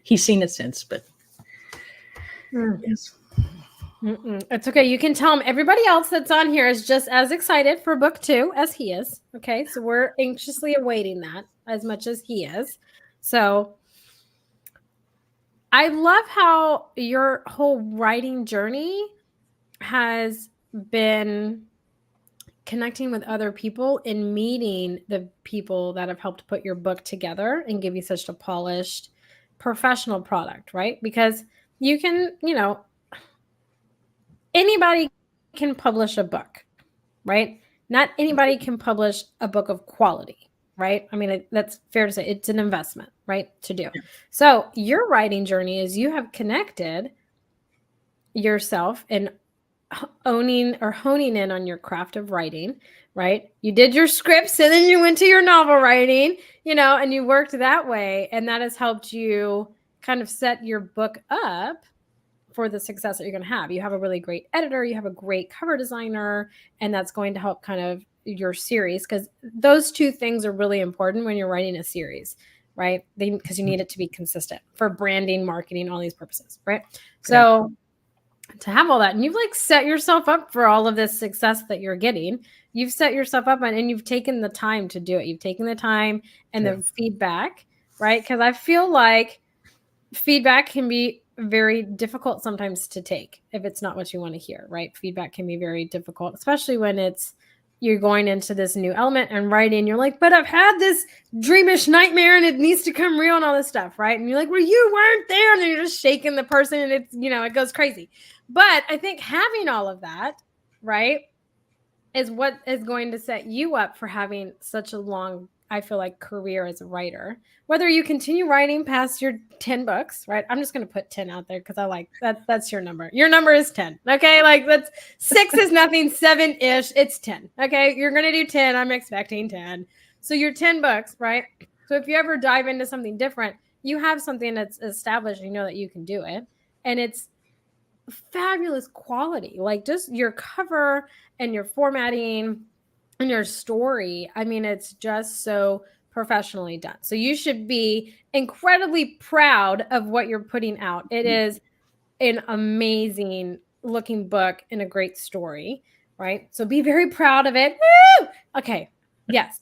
he's seen it since, but yes. It's okay. You can tell him everybody else that's on here is just as excited for book 2 as he is. Okay. So we're anxiously awaiting that as much as he is. So I love how your whole writing journey has been connecting with other people and meeting the people that have helped put your book together and give you such a polished professional product, right? Because you can, anybody can publish a book, right? Not anybody can publish a book of quality, right? I mean, that's fair to say. It's an investment, right, to do. So your writing journey is you have connected yourself and owning or honing in on your craft of writing, right? You did your scripts and then you went to your novel writing, and you worked that way. And that has helped you kind of set your book up for the success that you're going to have. You have a really great editor, you have a great cover designer, and that's going to help kind of your series, because those two things are really important when you're writing a series, right? Because you need it to be consistent for branding, marketing, all these purposes, right? So to have all that, and you've set yourself up for all of this success that you're getting. You've set yourself up and you've taken the time to do it. You've taken the time and the feedback, right? Because I feel like feedback can be very difficult sometimes to take if it's not what you want to hear, right? Feedback can be very difficult, especially when you're going into this new element and writing. You're like, but I've had this dreamish nightmare and it needs to come real and all this stuff, right? And you're like, well, you weren't there. And then you're just shaking the person and it's, it goes crazy. But I think having all of that, right, is what is going to set you up for having such a long, I feel like, career as a writer. Whether you continue writing past your 10 books, right? I'm just going to put 10 out there because I like that. That's your number. Your number is 10. Okay. That's 6 is nothing, 7-ish. It's 10. Okay. You're going to do 10. I'm expecting 10. So you're 10 books, right? So if you ever dive into something different, you have something that's established, you know that you can do it. And it's fabulous quality. Just your cover and your formatting and your story. I mean, it's just so professionally done. So you should be incredibly proud of what you're putting out. It is an amazing looking book and a great story, right? So be very proud of it. Woo! Okay. Yes.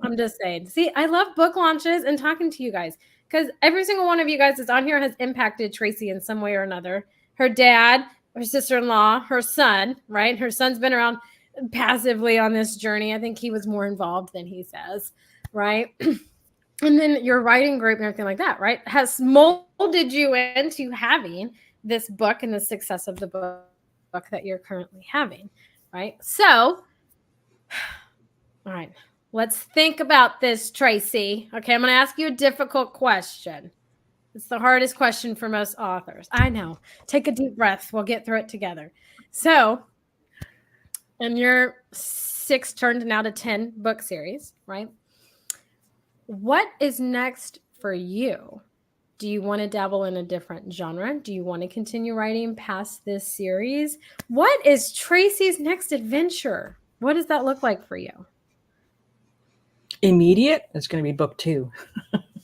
I'm just saying. See, I love book launches and talking to you guys because every single one of you guys that's on here has impacted Tracy in some way or another. Her dad, her sister-in-law, her son, right? Her son's been around passively on this journey. I think he was more involved than he says, right? And then your writing group and everything like that, right? Has molded you into having this book and the success of the book that you're currently having, right? So, all right, let's think about this, Tracy. Okay, I'm going to ask you a difficult question. It's the hardest question for most authors. I know. Take a deep breath. We'll get through it together. So, in your 6 turned now to 10 book series, right? What is next for you? Do you want to dabble in a different genre? Do you want to continue writing past this series? What is Tracy's next adventure? What does that look like for you? Immediate? It's going to be book 2.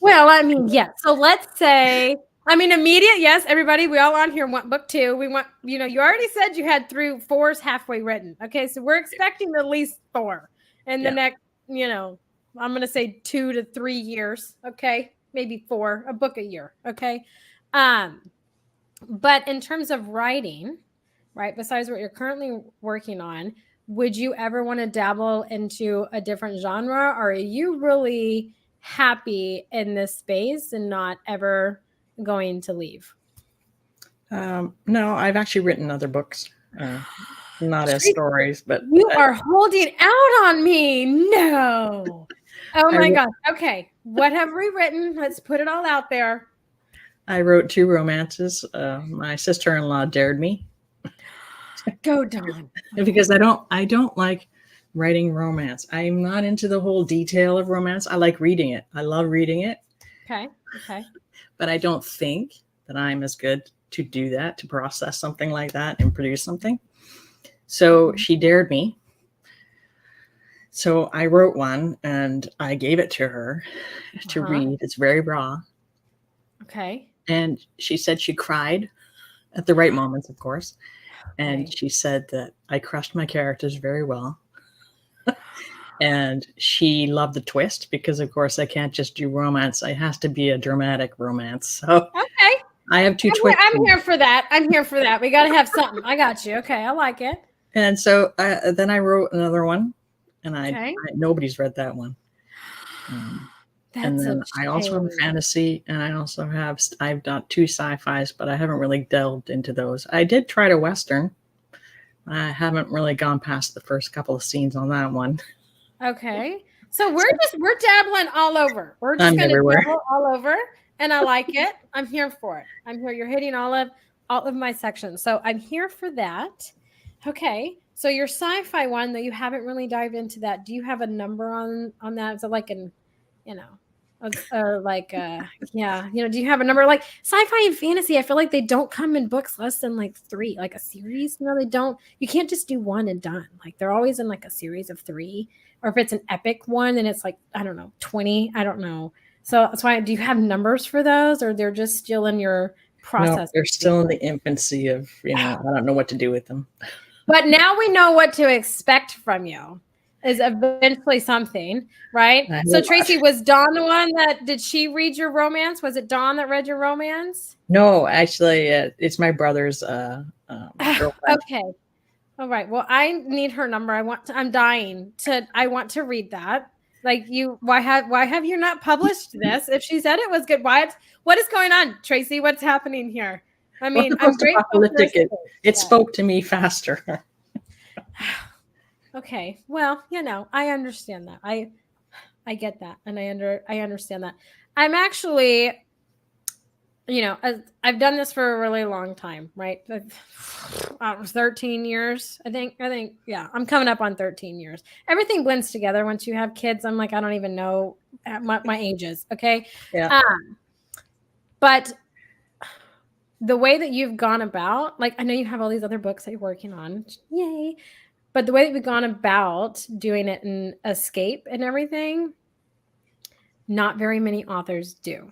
Well, I mean, yeah. So let's say, immediate. Yes, everybody, we all on here want book 2. We want, you already said you had 4's halfway written. Okay. So we're expecting at least 4 in the next, I'm going to say 2 to 3 years. Okay. Maybe 4, a book a year. Okay. But in terms of writing, right, besides what you're currently working on, would you ever want to dabble into a different genre, or are you really happy in this space and not ever going to leave? No, I've actually written other books, not as Tracy, stories, but you are holding out on me. No. Oh my God. Okay. What have we written? Let's put it all out there. I wrote 2 romances. My sister-in-law dared me. Go, Dawn. Because I don't like writing romance. I'm not into the whole detail of romance. I like reading it. I love reading it. Okay. Okay. But I don't think that I'm as good to do that, to process something like that and produce something. So she dared me. So I wrote one and I gave it to her to read. It's very raw. Okay. And she said she cried at the right moments, of course. And she said that I crushed my characters very well. And she loved the twist because, of course, I can't just do romance. It has to be a dramatic romance. So okay. I have 2 twists. I'm here for that. I'm here for that. We got to have something. I got you. Okay. I like it. And so then I wrote another one, and nobody's read that one. And then I also have a fantasy, and I've done 2 sci-fis, but I haven't really delved into those. I did try to Western. I haven't really gone past the first couple of scenes on that one. Okay. So we're dabbling all over. We're just going to dabble all over, and I like it. I'm here for it. I'm here. You're hitting all of my sections. So I'm here for that. Okay. So your sci-fi one, though, you haven't really dived into that. Do you have a number on that? Is it like do you have a number like sci-fi and fantasy? I feel like they don't come in books less than like 3, like a series. They don't. You can't just do one and done. Like they're always in like a series of 3. Or if it's an epic one, then it's like, I don't know, 20. I don't know. So that's why, do you have numbers for those, or they're just still in your process? No, they're still in the infancy of, I don't know what to do with them. But now we know what to expect from you is eventually something, right? So Tracy, was Dawn the one did she read your romance? Was it Dawn that read your romance? No, actually, it's my brother's girlfriend. Okay. All right. Well, I need her number. I want to read that. Like why have you not published this? If she said it was good, what is going on, Tracy? What's happening here? I mean, I'm grateful. It spoke to me faster. Okay. Well, I understand that. I get that. And I understand that. I'm actually, I've done this for a really long time, right? 13 years, I think, yeah, I'm coming up on 13 years. Everything blends together once you have kids. I'm like, I don't even know my ages. Okay. Yeah. But the way that you've gone about, like, I know you have all these other books that you're working on. Yay. But the way that we've gone about doing it in Escape and everything, not very many authors do.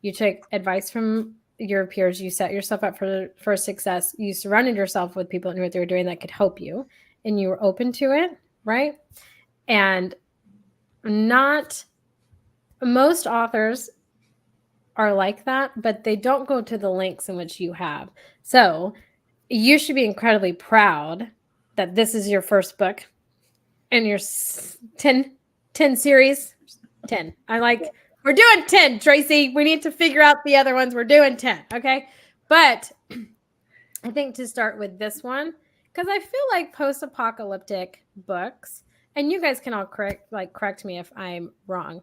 You take advice from your peers. You set yourself up for success. You surrounded yourself with people who knew what they were doing that could help you, and you were open to it, right? And not most authors are like that, but they don't go to the lengths in which you have. So you should be incredibly proud that this is your first book and your 10 series. 10. We're doing 10, Tracy. We need to figure out the other ones. We're doing 10. Okay. But I think to start with this one, because I feel like post-apocalyptic books, and you guys can all correct me if I'm wrong.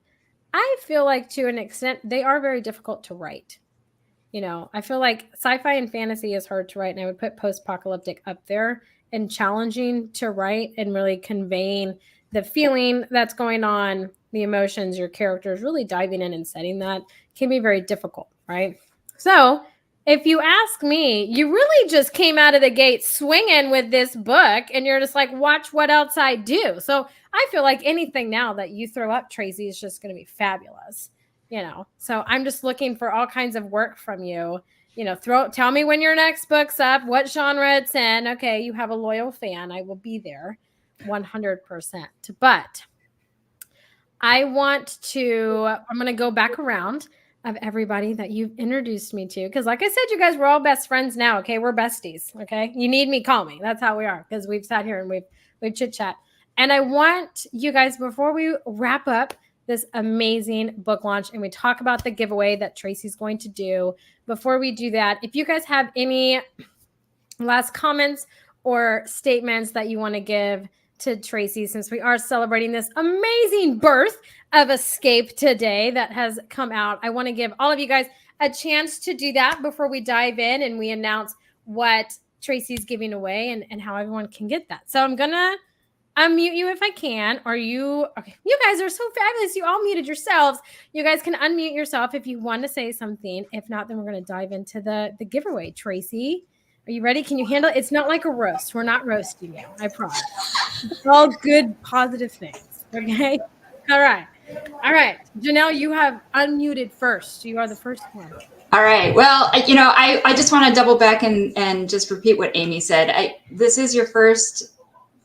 I feel like to an extent, they are very difficult to write. I feel like sci-fi and fantasy is hard to write, and I would put post-apocalyptic up there and challenging to write and really conveying the feeling that's going on, the emotions, your characters, really diving in and setting that can be very difficult, right? So if you ask me, you really just came out of the gate swinging with this book, and you're just like, watch what else I do. So I feel like anything now that you throw up, Tracy, is just going to be fabulous. So I'm just looking for all kinds of work from you. Tell me when your next book's up, what genre it's in. Okay, you have a loyal fan. I will be there 100%. But I'm going to go back around of everybody that you've introduced me to. Because like I said, you guys, we're all best friends now. Okay, we're besties. Okay, you need me, call me. That's how we are, because we've sat here and we've chit chat. And I want you guys, before we wrap up, this amazing book launch and we talk about the giveaway that Tracy's going to do. Before we do that, if you guys have any last comments or statements that you want to give to Tracy, since we are celebrating this amazing birth of Escape today that has come out, I want to give all of you guys a chance to do that before we dive in and we announce what Tracy's giving away and how everyone can get that. So I'm going to unmute you if I can. Okay, you guys are so fabulous. You all muted yourselves. You guys can unmute yourself if you want to say something. If not, then we're going to dive into the giveaway. Tracy, are you ready? Can you handle it? It's not like a roast. We're not roasting you. I promise. It's all good, positive things. Okay? All right. Janelle, you have unmuted first. You are the first one. All right. Well, I just want to double back and just repeat what Amy said. This is your first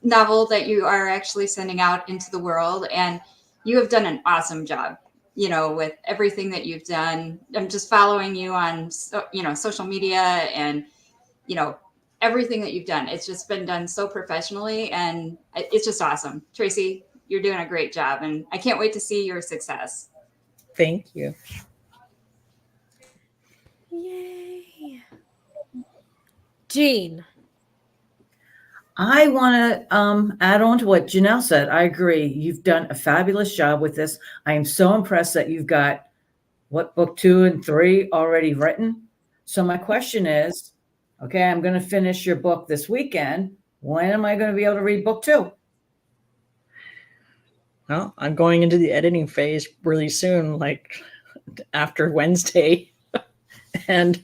novel that you are actually sending out into the world, and you have done an awesome job, with everything that you've done. I'm just following you on, social media and, everything that you've done. It's just been done so professionally, and it's just awesome. Tracy, you're doing a great job, and I can't wait to see your success. Thank you. Yay. Jean. I want to add on to what Janelle said. I agree. You've done a fabulous job with this. I am so impressed that you've got book 2 and 3 already written. So my question is, okay, I'm going to finish your book this weekend. When am I going to be able to read book 2? Well, I'm going into the editing phase really soon, like after Wednesday. And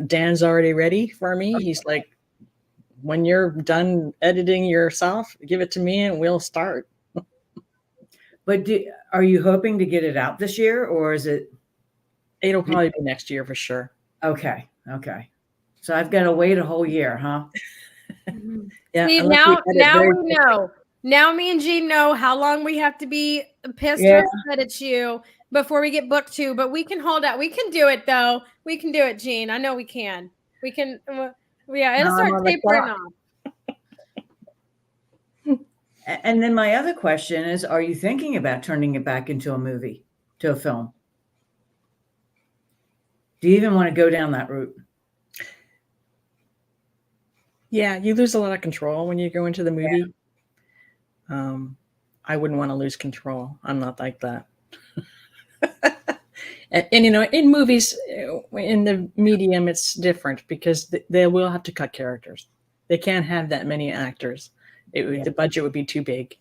Dan's already ready for me. He's like, when you're done editing yourself, give it to me and we'll start. But are you hoping to get it out this year, or is it? It'll probably be next year for sure. Okay. So I've got to wait a whole year, huh? Yeah. See, now we know. Now me and Jean know how long we have to be pissed or upset at you before we get book 2. But we can hold out. We can do it, though. We can do it, Jean. I know we can. We can. It'll start tapering off. And then my other question is, are you thinking about turning it back into a film? Do you even want to go down that route? Yeah, you lose a lot of control when you go into the movie. Yeah. I wouldn't want to lose control. I'm not like that. And in movies, in the medium, it's different because they will have to cut characters. They can't have that many actors. The budget would be too big.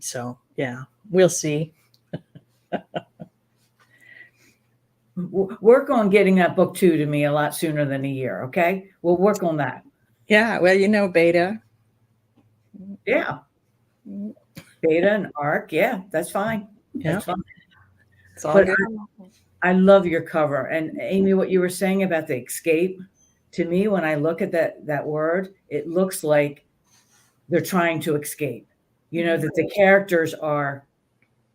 So yeah, we'll see. Work on getting that book 2 to me a lot sooner than a year. Okay, we'll work on that. Yeah, well, beta. Yeah, beta and ARC. Yeah, that's fine. Yeah. That's fine. But I love your cover. And Amy, what you were saying about the escape, to me, when I look at that word, it looks like they're trying to escape. That the characters are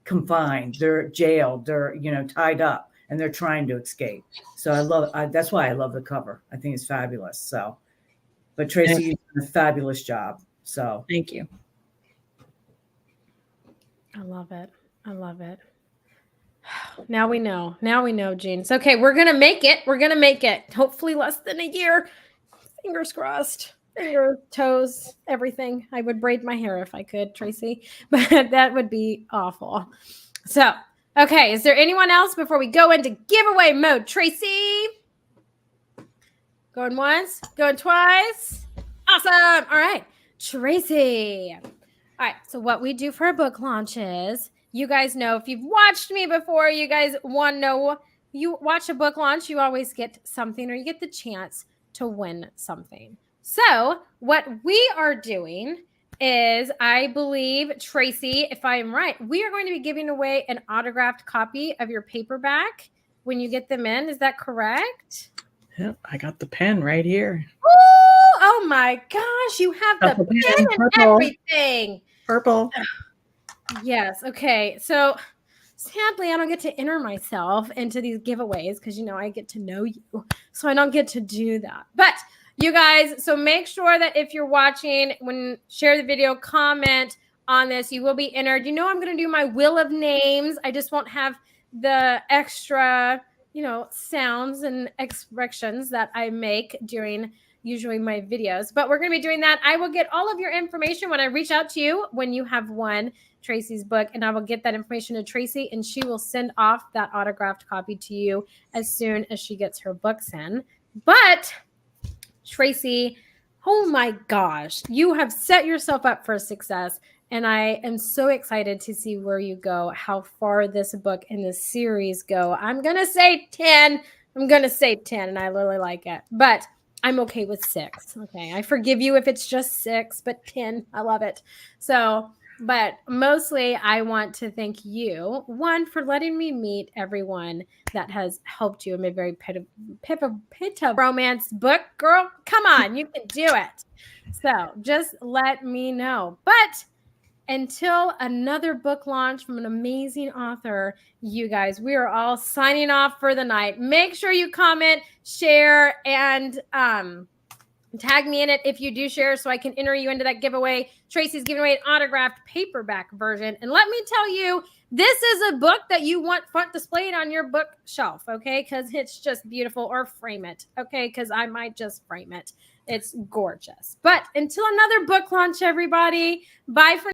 confined, they're jailed, they're tied up, and they're trying to escape. So that's why I love the cover. I think it's fabulous. So, but Tracy, you did a fabulous job. So thank you. I love it. Now we know, Jean. It's okay. We're going to make it. Hopefully less than a year. Fingers crossed. Fingers, toes, everything. I would braid my hair if I could, Tracy, but that would be awful. So, okay. Is there anyone else before we go into giveaway mode? Tracy? Going once? Going twice? Awesome. All right. Tracy. All right. So what we do for a book launch is, you guys know, if you've watched me before, you guys want to know, you watch a book launch, you always get something, or you get the chance to win something. So what we are doing is, I believe, Tracy, if I am right, we are going to be giving away an autographed copy of your paperback when you get them in. Is that correct? Yep, I got the pen right here. Ooh, oh my gosh, you have the pen and everything. Purple. Yes. Okay. So sadly, I don't get to enter myself into these giveaways because, I get to know you. So I don't get to do that. But you guys, so make sure that if you're watching, share the video, comment on this. You will be entered. You know, I'm going to do my wheel of names. I just won't have the extra, sounds and expressions that I make during usually my videos, but we're going to be doing that. I will get all of your information when I reach out to you when you have won Tracy's book, and I will get that information to Tracy, and she will send off that autographed copy to you as soon as she gets her books in. But Tracy, oh my gosh, you have set yourself up for success. And I am so excited to see where you go, how far this book and this series go. I'm going to say 10. And I really like it. But I'm okay with 6. Okay. I forgive you if it's just 6, but 10, I love it. So, but mostly I want to thank you, one, for letting me meet everyone that has helped you in a very pit of romance book. Girl, come on, you can do it. So just let me know. But until another book launch from an amazing author, you guys, we are all signing off for the night. Make sure you comment, share, and tag me in it if you do share so I can enter you into that giveaway. Tracy's giving away an autographed paperback version. And let me tell you, this is a book that you want front displayed on your bookshelf, okay? Because it's just beautiful. Or frame it, okay? Because I might just frame it. It's gorgeous. But until another book launch, everybody, bye for